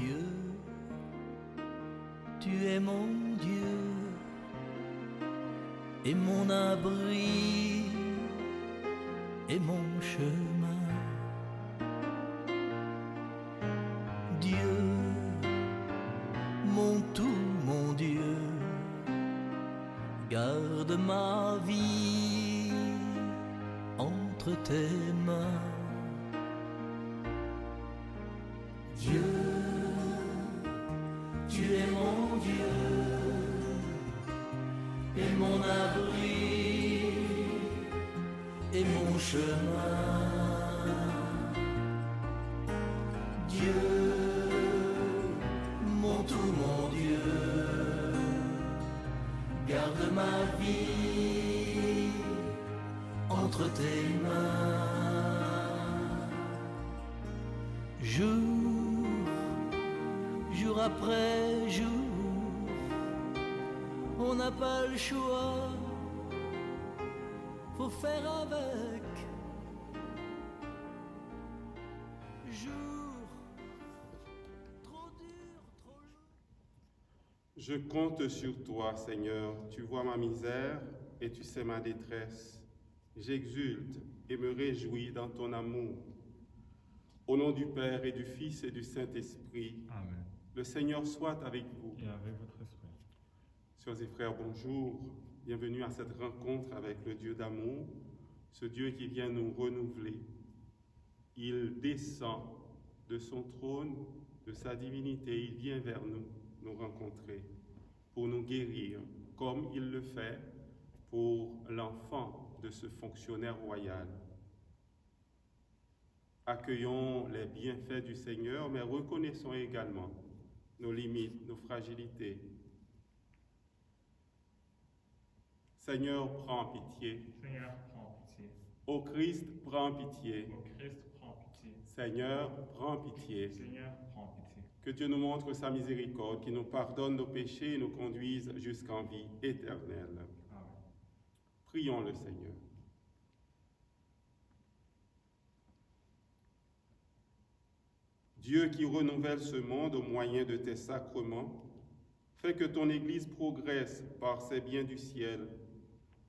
Dieu, tu es mon Dieu et mon abri et mon chemin. Dieu, mon tout, mon Dieu, garde ma vie entre tes mains. Dieu, tu es mon Dieu et mon abri et mon chemin. Dieu, mon tout, mon Dieu, garde ma vie entre tes mains. Jour après jour, on n'a pas le choix, faut faire avec. Jour trop dur, trop lourd. Je compte sur toi, Seigneur. Tu vois ma misère et tu sais ma détresse. J'exulte et me réjouis dans ton amour. Au nom du Père et du Fils et du Saint-Esprit, Amen. le Seigneur soit avec vous. Et avec votre esprit. Sœurs et frères, bonjour. Bienvenue à cette rencontre avec le Dieu d'amour, ce Dieu qui vient nous renouveler. Il descend de son trône, de sa divinité, il vient vers nous, nous rencontrer, pour nous guérir, comme il le fait pour l'enfant de ce fonctionnaire royal. Accueillons les bienfaits du Seigneur, mais reconnaissons également nos limites, nos fragilités. Seigneur, prends pitié. Seigneur, prends pitié. Ô Christ, prends pitié. Ô Christ, prends pitié. Seigneur, prends pitié. Seigneur, prends pitié. Que Dieu nous montre sa miséricorde, qu'il nous pardonne nos péchés et nous conduise jusqu'en vie éternelle. Amen. Prions le Seigneur. Dieu qui renouvelle ce monde au moyen de tes sacrements, fais que ton Église progresse par ses biens du ciel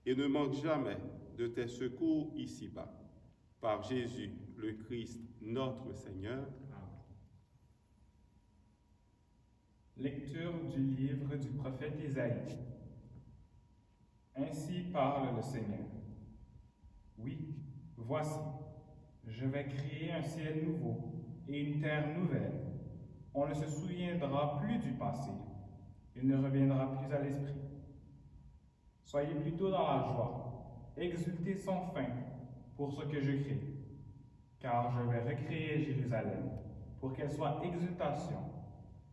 et ne manque jamais de tes secours ici-bas. Par Jésus, le Christ, notre Seigneur. Amen. Lecture du livre du prophète Isaïe. Ainsi parle le Seigneur. Oui, voici, je vais créer un ciel nouveau et une terre nouvelle. On ne se souviendra plus du passé. Il ne reviendra plus à l'esprit. Soyez plutôt dans la joie, exultez sans fin pour ce que je crée, car je vais recréer Jérusalem pour qu'elle soit exultation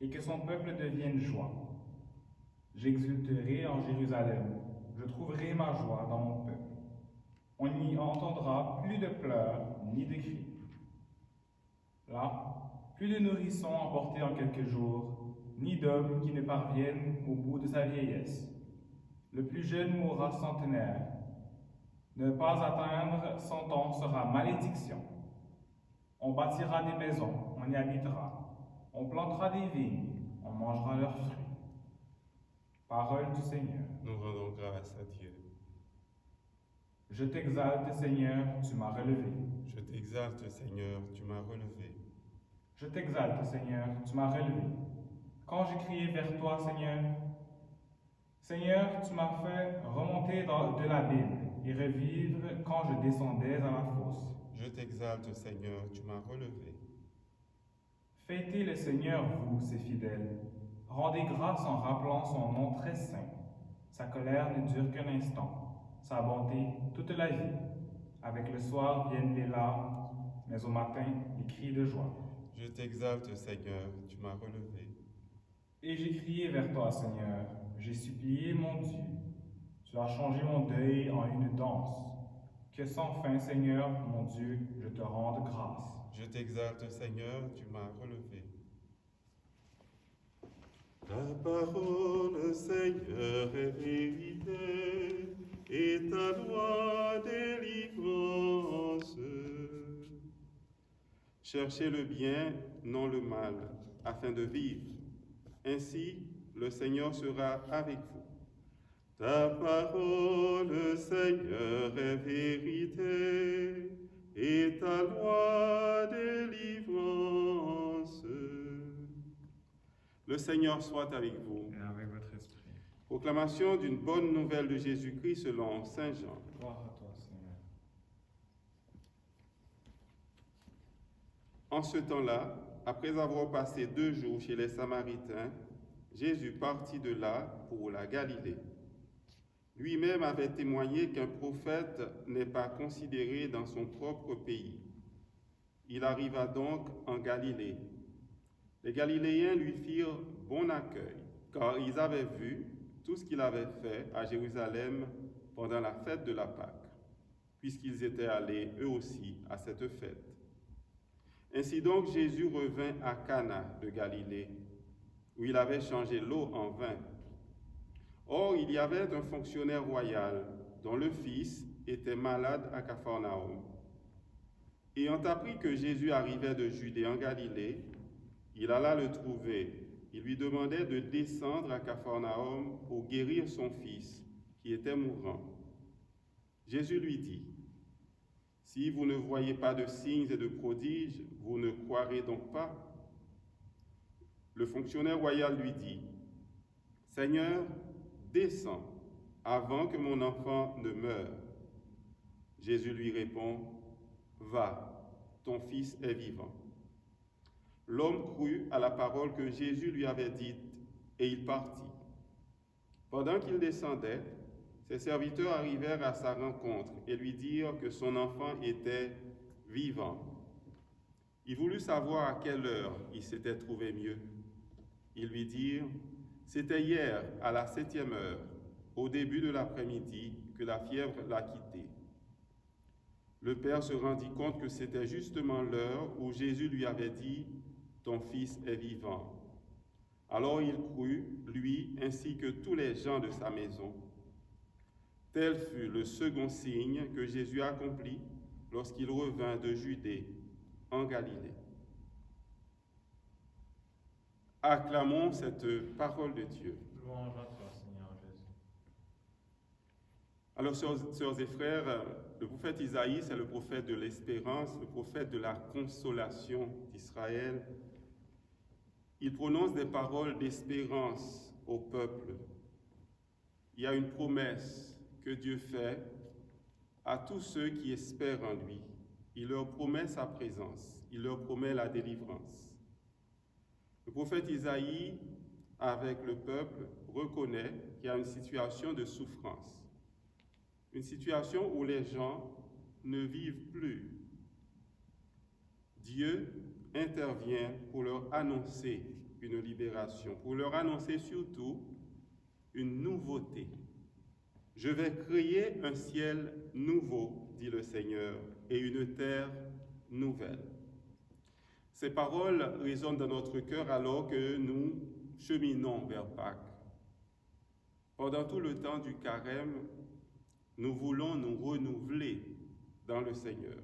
et que son peuple devienne joie. J'exulterai en Jérusalem, je trouverai ma joie dans mon peuple. On n'y entendra plus de pleurs ni de cris. Là, plus de nourrissons emportés en quelques jours, ni d'hommes qui ne parviennent au bout de sa vieillesse. Le plus jeune mourra centenaire. Ne pas atteindre 100 ans sera malédiction. On bâtira des maisons, on y habitera. On plantera des vignes, on mangera leurs fruits. Parole du Seigneur. Nous rendons grâce à Dieu. Je t'exalte, Seigneur, tu m'as relevé. Je t'exalte, Seigneur, tu m'as relevé. Je t'exalte, Seigneur, tu m'as relevé. Quand j'ai crié vers toi, Seigneur, Seigneur, tu m'as fait remonter de l'abîme et revivre quand je descendais à la fosse. Je t'exalte, Seigneur, tu m'as relevé. Fêtez le Seigneur, vous, ses fidèles. Rendez grâce en rappelant son nom très saint. Sa colère ne dure qu'un instant, sa bonté toute la vie. Avec le soir viennent les larmes, mais au matin, les cris de joie. Je t'exalte, Seigneur, tu m'as relevé. Et j'ai crié vers toi, Seigneur, j'ai supplié mon Dieu. Tu as changé mon deuil en une danse. Que sans fin, Seigneur, mon Dieu, je te rende grâce. Je t'exalte, Seigneur, tu m'as relevé. Ta parole, Seigneur, est vérité, et ta loi délivrance. Cherchez le bien, non le mal. afin de vivre. Ainsi, le Seigneur sera avec vous. Ta parole, Seigneur, est vérité, et ta loi délivrance. Le Seigneur soit avec vous. Et avec votre esprit. Proclamation d'une bonne nouvelle de Jésus-Christ selon Saint Jean. Gloire à toi, Seigneur. En ce temps-là, après avoir passé 2 jours chez les Samaritains, Jésus partit de là pour la Galilée. Lui-même avait témoigné qu'un prophète n'est pas considéré dans son propre pays. Il arriva donc en Galilée. Les Galiléens lui firent bon accueil, car ils avaient vu tout ce qu'il avait fait à Jérusalem pendant la fête de la Pâque, puisqu'ils étaient allés eux aussi à cette fête. Ainsi donc Jésus revint à Cana de Galilée, où il avait changé l'eau en vin. Or, il y avait un fonctionnaire royal dont le fils était malade à Capharnaüm. Ayant appris que Jésus arrivait de Judée en Galilée, il alla le trouver. Il lui demandait de descendre à Capharnaüm pour guérir son fils, qui était mourant. Jésus lui dit, « Si vous ne voyez pas de signes et de prodiges, vous ne croirez donc pas ?» Le fonctionnaire royal lui dit, « Seigneur, descends avant que mon enfant ne meure. » Jésus lui répond, « Va, ton fils est vivant. » L'homme crut à la parole que Jésus lui avait dite, et il partit. Pendant qu'il descendait, ses serviteurs arrivèrent à sa rencontre et lui dirent que son enfant était vivant. Il voulut savoir à quelle heure il s'était trouvé mieux. Ils lui dirent, « C'était hier, à la 7e heure, au début de l'après-midi, que la fièvre l'a quitté. » Le père se rendit compte que c'était justement l'heure où Jésus lui avait dit, « Ton fils est vivant. » Alors il crut, lui ainsi que tous les gens de sa maison. Tel fut le second signe que Jésus accomplit lorsqu'il revint de Judée en Galilée. Acclamons cette parole de Dieu. Louange à toi, Seigneur Jésus. Alors, sœurs et frères, le prophète Isaïe, c'est le prophète de l'espérance, le prophète de la consolation d'Israël. Il prononce des paroles d'espérance au peuple. Il y a une promesse que Dieu fait à tous ceux qui espèrent en lui. Il leur promet sa présence, il leur promet la délivrance. Le prophète Isaïe, avec le peuple, reconnaît qu'il y a une situation de souffrance, une situation où les gens ne vivent plus. Dieu intervient pour leur annoncer une libération, pour leur annoncer surtout une nouveauté. Je vais créer un ciel nouveau, dit le Seigneur, et une terre nouvelle. Ces paroles résonnent dans notre cœur alors que nous cheminons vers Pâques. Pendant tout le temps du carême, nous voulons nous renouveler dans le Seigneur.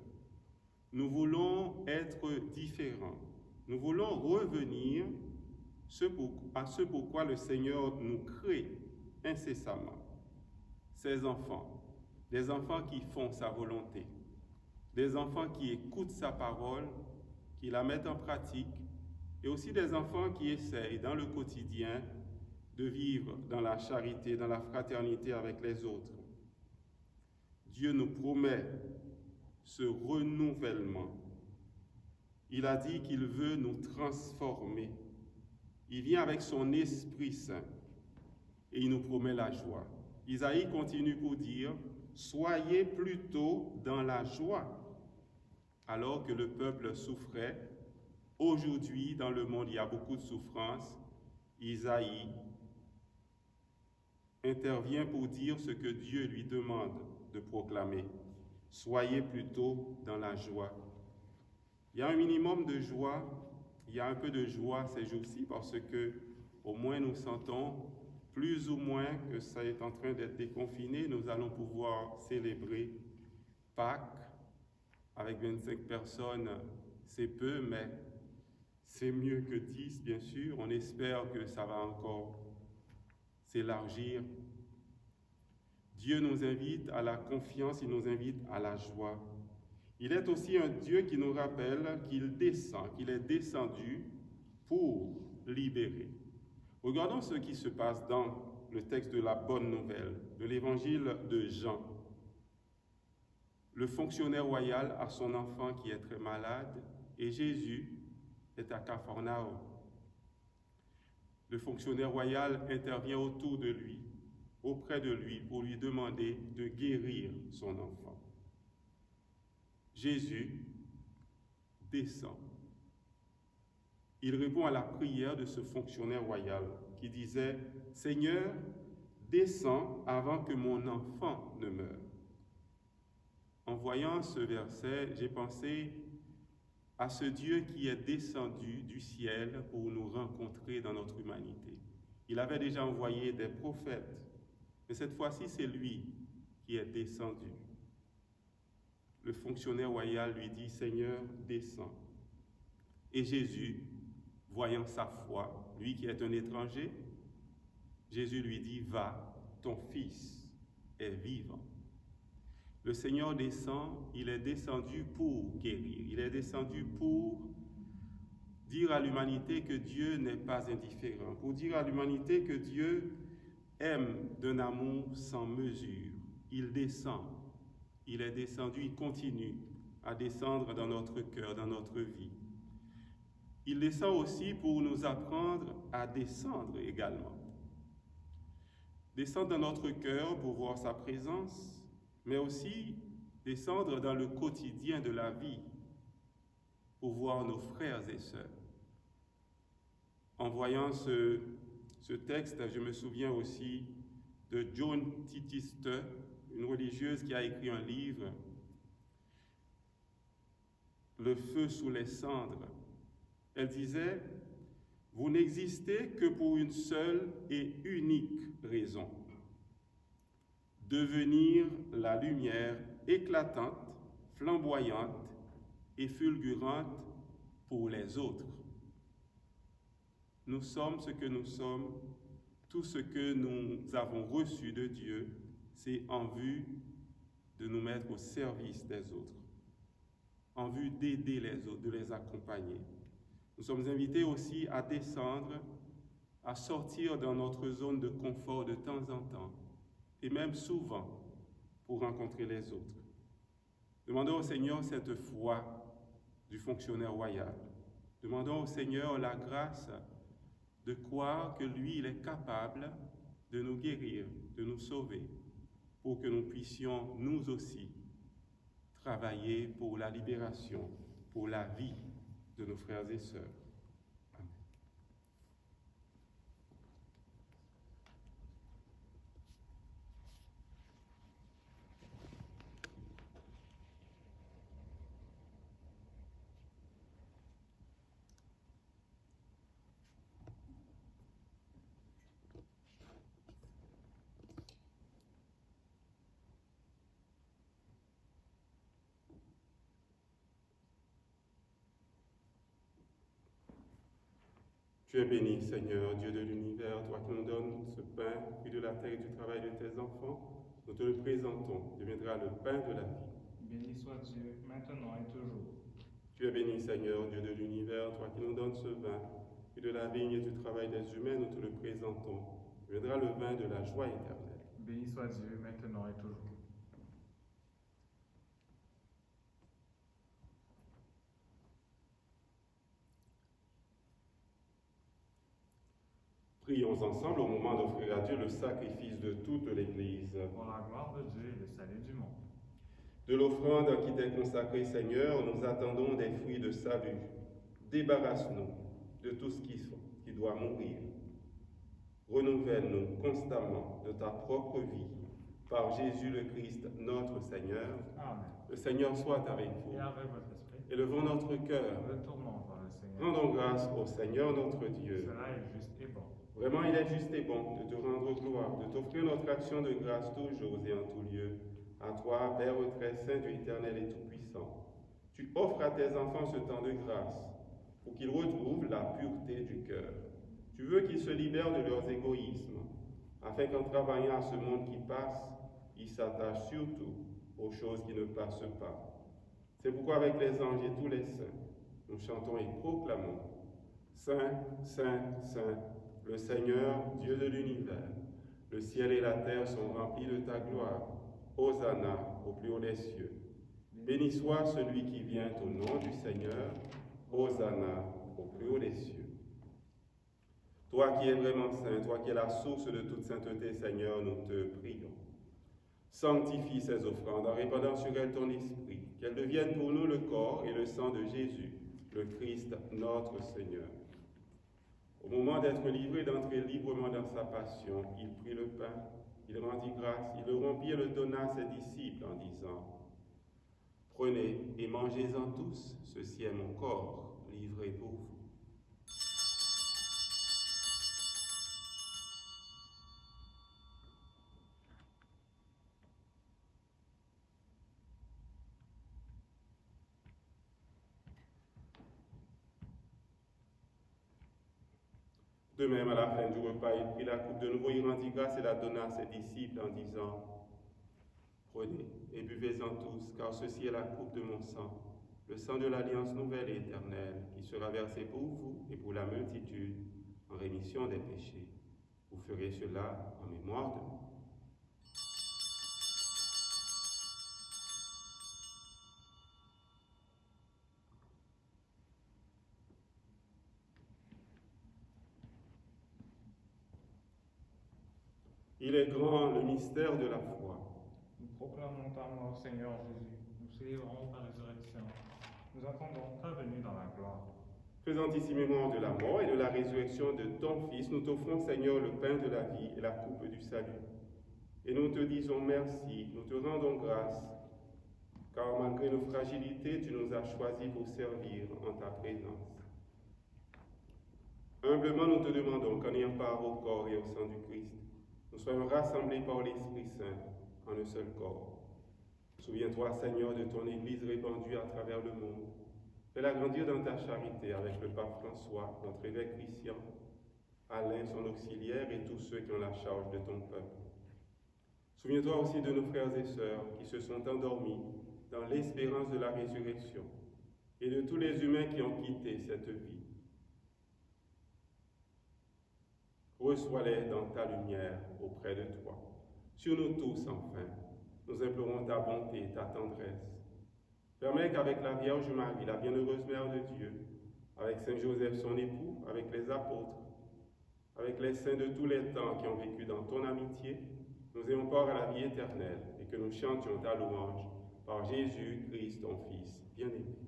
Nous voulons être différents. Nous voulons revenir à ce pourquoi le Seigneur nous crée incessamment. Ses enfants, des enfants qui font sa volonté, des enfants qui écoutent sa parole, qui la mettent en pratique, et aussi des enfants qui essayent dans le quotidien de vivre dans la charité, dans la fraternité avec les autres. Dieu nous promet ce renouvellement. Il a dit qu'il veut nous transformer. Il vient avec son Esprit Saint et il nous promet la joie. Isaïe continue pour dire, « Soyez plutôt dans la joie ». Alors que le peuple souffrait, aujourd'hui dans le monde il y a beaucoup de souffrance, Isaïe intervient pour dire ce que Dieu lui demande de proclamer. Soyez plutôt dans la joie. Il y a un minimum de joie, il y a un peu de joie ces jours-ci parce que au moins nous sentons plus ou moins que ça est en train d'être déconfiné, nous allons pouvoir célébrer Pâques avec 25 personnes, c'est peu, mais C'est mieux que 10, bien sûr. On espère que ça va encore s'élargir. Dieu nous invite à la confiance, il nous invite à la joie. Il est aussi un Dieu qui nous rappelle qu'il descend, qu'il est descendu pour libérer. Regardons ce qui se passe dans le texte de la bonne nouvelle, de l'évangile de Jean. Le fonctionnaire royal a son enfant qui est très malade et Jésus est à Capharnaüm. Le fonctionnaire royal intervient autour de lui, auprès de lui, pour lui demander de guérir son enfant. Jésus descend. Il répond à la prière de ce fonctionnaire royal qui disait « Seigneur, descends avant que mon enfant ne meure. » En voyant ce verset, j'ai pensé à ce Dieu qui est descendu du ciel pour nous rencontrer dans notre humanité. Il avait déjà envoyé des prophètes, mais cette fois-ci, c'est lui qui est descendu. Le fonctionnaire royal lui dit « Seigneur, descends. » Et Jésus, voyant sa foi, lui qui est un étranger, Jésus lui dit « Va, ton fils est vivant. » Le Seigneur descend, il est descendu pour guérir, il est descendu pour dire à l'humanité que Dieu n'est pas indifférent, pour dire à l'humanité que Dieu aime d'un amour sans mesure. Il descend, il est descendu, il continue à descendre dans notre cœur, dans notre vie. Il descend aussi pour nous apprendre à descendre également. Descendre dans notre cœur pour voir sa présence, mais aussi descendre dans le quotidien de la vie pour voir nos frères et sœurs. En voyant ce texte, je me souviens aussi de Joan Titiste, une religieuse qui a écrit un livre, Le feu sous les cendres. Elle disait « Vous n'existez que pour une seule et unique raison, devenir la lumière éclatante, flamboyante et fulgurante pour les autres. Nous sommes ce que nous sommes, tout ce que nous avons reçu de Dieu, c'est en vue de nous mettre au service des autres, en vue d'aider les autres, de les accompagner. Nous sommes invités aussi à descendre, à sortir dans notre zone de confort de temps en temps, et même souvent, pour rencontrer les autres. Demandons au Seigneur cette foi du fonctionnaire royal. Demandons au Seigneur la grâce de croire que lui, il est capable de nous guérir, de nous sauver, pour que nous puissions, nous aussi, travailler pour la libération, pour la vie de nos frères et sœurs. Amen. Tu es béni, Seigneur, Dieu de l'univers, toi qui nous donnes ce pain, fruit de la terre et du travail de tes enfants. Nous te le présentons, deviendra le pain de la vie. Béni soit Dieu, maintenant et toujours. Tu es béni, Seigneur, Dieu de l'univers, toi qui nous donnes ce vin, fruit de la vigne et du travail des humains, nous te le présentons, deviendra le vin de la joie éternelle. Béni soit Dieu, maintenant et toujours. Prions ensemble au moment d'offrir à Dieu le sacrifice de toute l'Église. Pour la gloire de Dieu et le salut du monde. De l'offrande qui t'est consacrée, Seigneur, nous attendons des fruits de salut. Débarrasse-nous de tout ce qui doit mourir. Renouvelle-nous constamment de ta propre vie. Par Jésus le Christ, notre Seigneur. Amen. Le Seigneur soit avec vous. Et avec votre esprit. Élevons notre cœur. Retournons vers le Seigneur. Rendons grâce au Seigneur notre Dieu. Cela est juste et bon. Vraiment, il est juste et bon de te rendre gloire, de t'offrir notre action de grâce toujours et en tout lieu. À toi, Père très saint, Dieu éternel et tout-puissant, tu offres à tes enfants ce temps de grâce. pour qu'ils retrouvent la pureté du cœur. Tu veux qu'ils se libèrent de leurs égoïsmes, afin qu'en travaillant à ce monde qui passe, ils s'attachent surtout aux choses qui ne passent pas. C'est pourquoi avec les anges et tous les saints, nous chantons et proclamons « Saint, Saint, Saint, le Seigneur, Dieu de l'univers. Le ciel et la terre sont remplis de ta gloire. Hosanna au plus haut des cieux. Béni soit celui qui vient au nom du Seigneur. Hosanna au plus haut des cieux. » Toi qui es vraiment saint, toi qui es la source de toute sainteté, Seigneur, nous te prions. Sanctifie ces offrandes en répandant sur elles ton esprit, qu'elles deviennent pour nous le corps et le sang de Jésus, le Christ, notre Seigneur. Au moment d'être livré, d'entrer librement dans sa passion, il prit le pain, il rendit grâce, il le rompit et le donna à ses disciples en disant « Prenez et mangez-en tous, ceci est mon corps livré pour vous. » De même, à la fin du repas, il prit la coupe de nouveau, il rendit grâce et la donna à ses disciples en disant « Prenez et buvez-en tous, car ceci est la coupe de mon sang, le sang de l'alliance nouvelle et éternelle, qui sera versé pour vous et pour la multitude en rémission des péchés. Vous ferez cela en mémoire de moi. » Il est grand le mystère de la foi. Nous proclamons ta mort, Seigneur Jésus. Nous célébrons ta résurrection. Nous attendons ta venue dans la gloire. Faisant ici mémoire de la mort et de la résurrection de ton Fils, nous t'offrons, Seigneur, le pain de la vie et la coupe du salut. Et nous te disons merci, nous te rendons grâce, car malgré nos fragilités, tu nous as choisis pour servir en ta présence. Humblement, nous te demandons qu'en ayant part au corps et au sang du Christ, nous soyons rassemblés par l'Esprit Saint en un seul corps. Souviens-toi, Seigneur, de ton Église répandue à travers le monde. Fais-la grandir dans ta charité avec le pape François, notre évêque Christian, Alain, son auxiliaire, et tous ceux qui ont la charge de ton peuple. Souviens-toi aussi de nos frères et sœurs qui se sont endormis dans l'espérance de la résurrection et de tous les humains qui ont quitté cette vie. Reçois-les dans ta lumière auprès de toi. Sur nous tous, enfin, nous implorons ta bonté, ta tendresse. Permets qu'avec la Vierge Marie, la bienheureuse Mère de Dieu, avec Saint Joseph son époux, avec les apôtres, avec les saints de tous les temps qui ont vécu dans ton amitié, nous ayons part à la vie éternelle et que nous chantions ta louange par Jésus-Christ, ton Fils bien-aimé.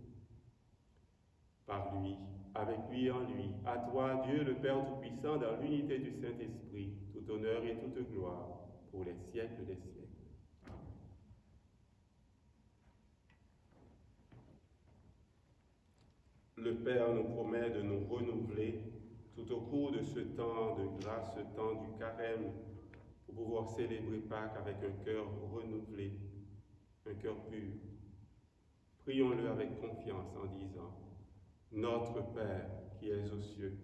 Par lui, avec lui et en lui, à toi, Dieu le Père Tout-Puissant, dans l'unité du Saint-Esprit, tout honneur et toute gloire, pour les siècles des siècles. Le Père nous promet de nous renouveler tout au cours de ce temps de grâce, ce temps du carême, pour pouvoir célébrer Pâques avec un cœur renouvelé, un cœur pur. Prions-le avec confiance en disant « Notre Père qui es aux cieux,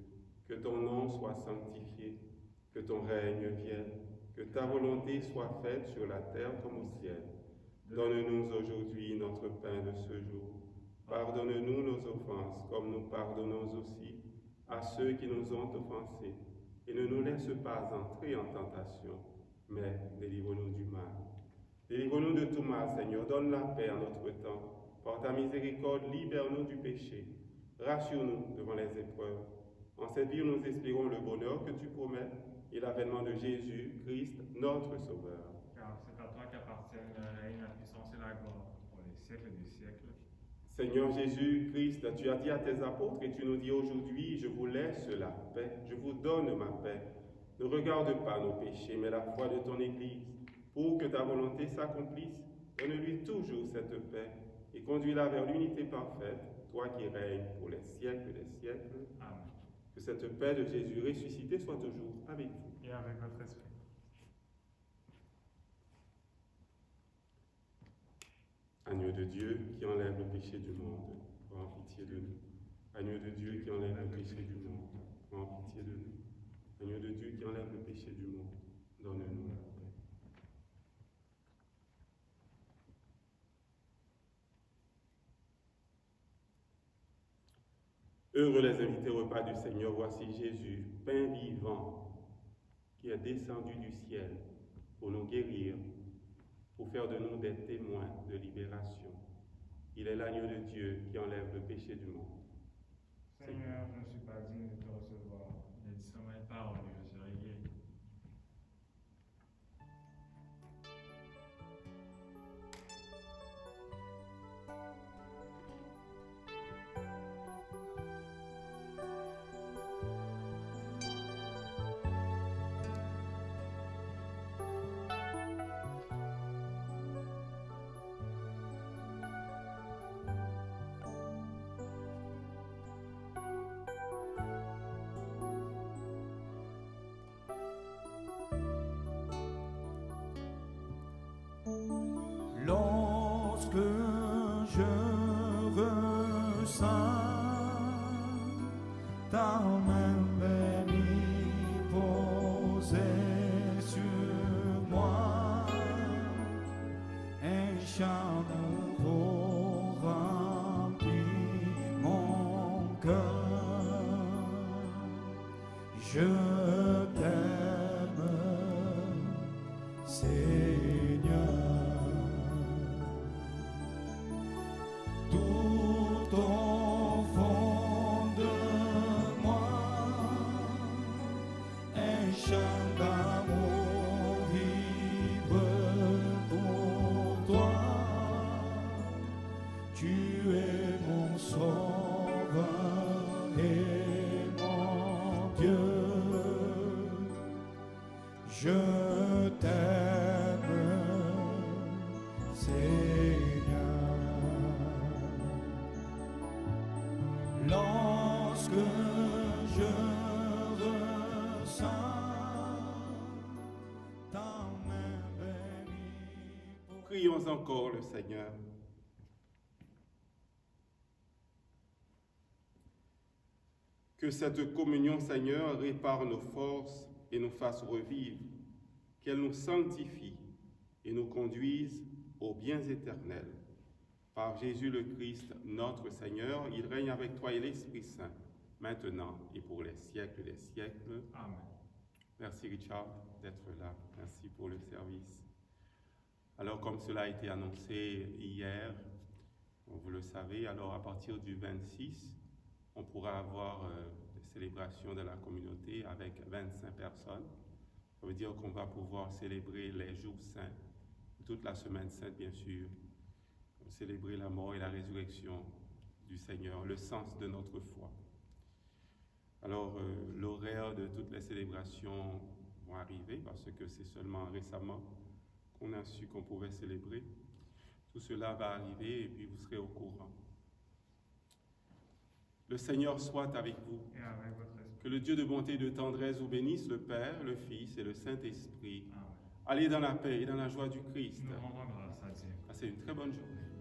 que ton nom soit sanctifié, que ton règne vienne, que ta volonté soit faite sur la terre comme au ciel. Donne-nous aujourd'hui notre pain de ce jour. Pardonne-nous nos offenses, comme nous pardonnons aussi à ceux qui nous ont offensés. Et ne nous laisse pas entrer en tentation, mais délivre-nous du mal. Délivre-nous de tout mal, Seigneur. Donne la paix à notre temps. Par ta miséricorde, libère-nous du péché. Rassure-nous devant les épreuves. En cette vie, nous espérons le bonheur que tu promets et l'avènement de Jésus, Christ, notre Sauveur. Car c'est à toi qu'appartiennent le règne, la puissance et la gloire, pour les siècles des siècles. Seigneur Jésus-Christ, tu as dit à tes apôtres et tu nous dis aujourd'hui, je vous laisse la paix, je vous donne ma paix. Ne regarde pas nos péchés, mais la foi de ton Église. Pour que ta volonté s'accomplisse, donne-lui toujours cette paix et conduis-la vers l'unité parfaite, toi qui règnes pour les siècles des siècles. Amen. Que cette paix de Jésus ressuscité soit toujours avec vous. Et avec votre esprit. Agneau de Dieu qui enlève le péché du monde, prends pitié de nous. Agneau de Dieu qui enlève le péché du monde, prends pitié de nous. Agneau de Dieu qui enlève le péché du monde, donne-nous la paix. Heureux les invités au repas du Seigneur, voici Jésus, pain vivant, qui est descendu du ciel pour nous guérir, pour faire de nous des témoins de libération. Il est l'agneau de Dieu qui enlève le péché du monde. Seigneur, je ne suis pas digne de te recevoir, mais dis seulement une parole et je serai guéri. Lorsque je ressens ta main bénie posée sur moi, un chant nouveau remplit mon cœur. Je t'aime, Seigneur. Tout au fond de moi, un chant d'amour vibre pour toi. Tu es mon sauveur et mon Dieu. Je t'aime, Seigneur. Lorsque je ressens ta main bénie. Prions encore le Seigneur. Que cette communion, Seigneur, répare nos forces et nous fasse revivre, qu'elle nous sanctifie et nous conduise aux biens éternels. Par Jésus le Christ, notre Seigneur, il règne avec toi et l'Esprit Saint, maintenant et pour les siècles des siècles. Amen. Merci Richard d'être là. Merci pour le service. Alors comme cela a été annoncé hier, vous le savez, alors à partir du 26, on pourra avoir des célébrations de la communauté avec 25 personnes. Ça veut dire qu'on va pouvoir célébrer les jours saints, toute la semaine sainte bien sûr, célébrer la mort et la résurrection du Seigneur, le sens de notre foi. Alors l'horaire de toutes les célébrations vont arriver parce que c'est seulement récemment qu'on a su qu'on pouvait célébrer. Tout cela va arriver et puis vous serez au courant. Le Seigneur soit avec vous. Et avec votre esprit. Que le Dieu de bonté et de tendresse vous bénisse, le Père, le Fils et le Saint-Esprit. Amen. Allez dans la paix et dans la joie du Christ. Nous rendons grâce à Dieu. Passez une très bonne journée.